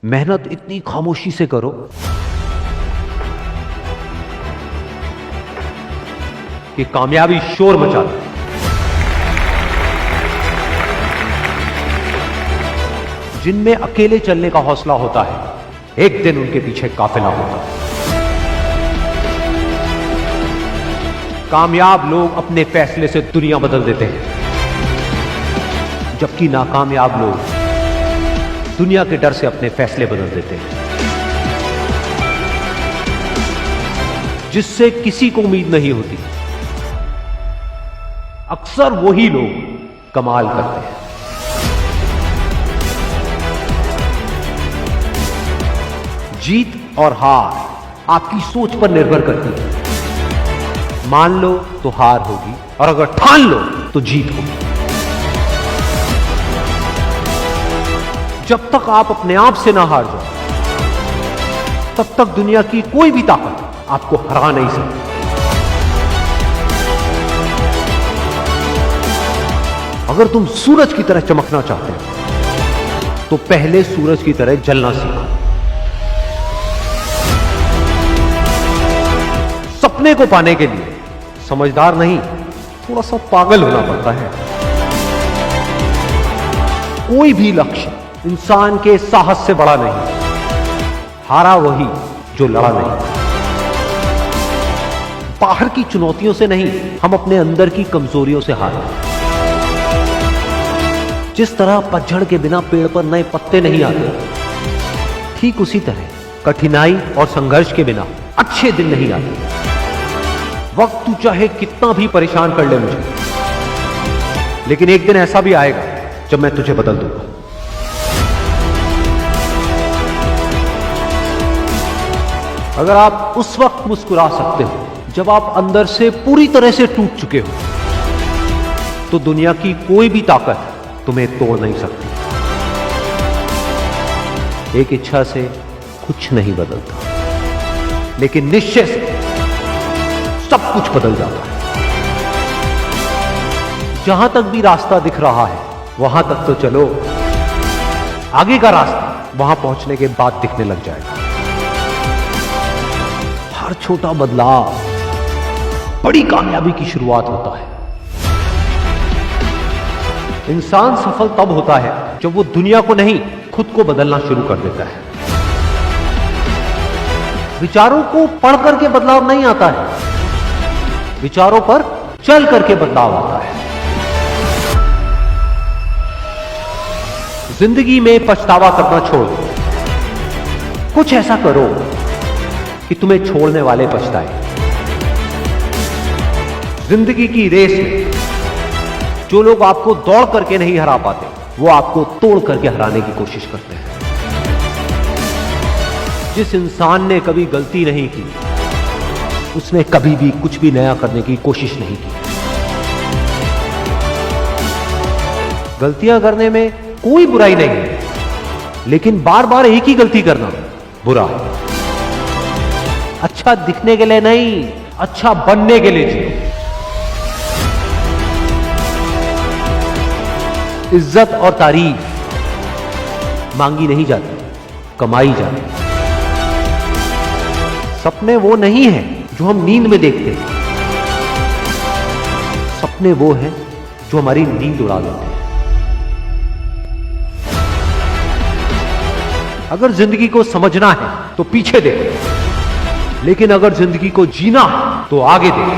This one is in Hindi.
मेहनत इतनी खामोशी से करो कि कामयाबी शोर मचा दे। जिनमें अकेले चलने का हौसला होता है, एक दिन उनके पीछे काफिला होता है। कामयाब लोग अपने फैसले से दुनिया बदल देते हैं, जबकि नाकामयाब लोग दुनिया के डर से अपने फैसले बदल देते हैं। जिससे किसी को उम्मीद नहीं होती, अक्सर वही लोग कमाल करते हैं। जीत और हार आपकी सोच पर निर्भर करती है। मान लो तो हार होगी, और अगर ठान लो तो जीत होगी। जब तक आप अपने आप से ना हार जाओ, तब तक दुनिया की कोई भी ताकत आपको हरा नहीं सकती। अगर तुम सूरज की तरह चमकना चाहते हो, तो पहले सूरज की तरह जलना सीखो। सपने को पाने के लिए समझदार नहीं, थोड़ा सा पागल होना पड़ता है। कोई भी लक्ष्य इंसान के साहस से बड़ा नहीं। हारा वही जो लड़ा नहीं। बाहर की चुनौतियों से नहीं, हम अपने अंदर की कमजोरियों से हारे। जिस तरह पतझड़ के बिना पेड़ पर नए पत्ते नहीं आते, ठीक उसी तरह कठिनाई और संघर्ष के बिना अच्छे दिन नहीं आते। वक्त तू चाहे कितना भी परेशान कर ले मुझे, लेकिन एक दिन ऐसा भी आएगा जब मैं तुझे बदल दूंगा। अगर आप उस वक्त मुस्कुरा सकते हो जब आप अंदर से पूरी तरह से टूट चुके हो, तो दुनिया की कोई भी ताकत तुम्हें तोड़ नहीं सकती। एक इच्छा से कुछ नहीं बदलता, लेकिन निश्चय से सब कुछ बदल जाता है। जहां तक भी रास्ता दिख रहा है, वहां तक तो चलो। आगे का रास्ता वहां पहुंचने के बाद दिखने लग जाएगा। हर छोटा बदलाव बड़ी कामयाबी की शुरुआत होता है। इंसान सफल तब होता है जब वो दुनिया को नहीं, खुद को बदलना शुरू कर देता है। विचारों को पढ़ करके बदलाव नहीं आता है, विचारों पर चल करके बदलाव आता है। जिंदगी में पछतावा करना छोड़ दो। कुछ ऐसा करो कि तुम्हें छोड़ने वाले पछताए। जिंदगी की रेस में जो लोग आपको दौड़ करके नहीं हरा पाते, वो आपको तोड़ करके हराने की कोशिश करते हैं। जिस इंसान ने कभी गलती नहीं की, उसने कभी भी कुछ भी नया करने की कोशिश नहीं की। गलतियां करने में कोई बुराई नहीं है, लेकिन बार बार एक ही गलती करना बुरा है। अच्छा दिखने के लिए नहीं, अच्छा बनने के लिए जियो। इज्जत और तारीफ मांगी नहीं जाती, कमाई जाती। सपने वो नहीं है जो हम नींद में देखते हैं, सपने वो हैं जो हमारी नींद उड़ा देते हैं। अगर जिंदगी को समझना है तो पीछे देखो, लेकिन अगर जिंदगी को जीना है तो आगे देखो।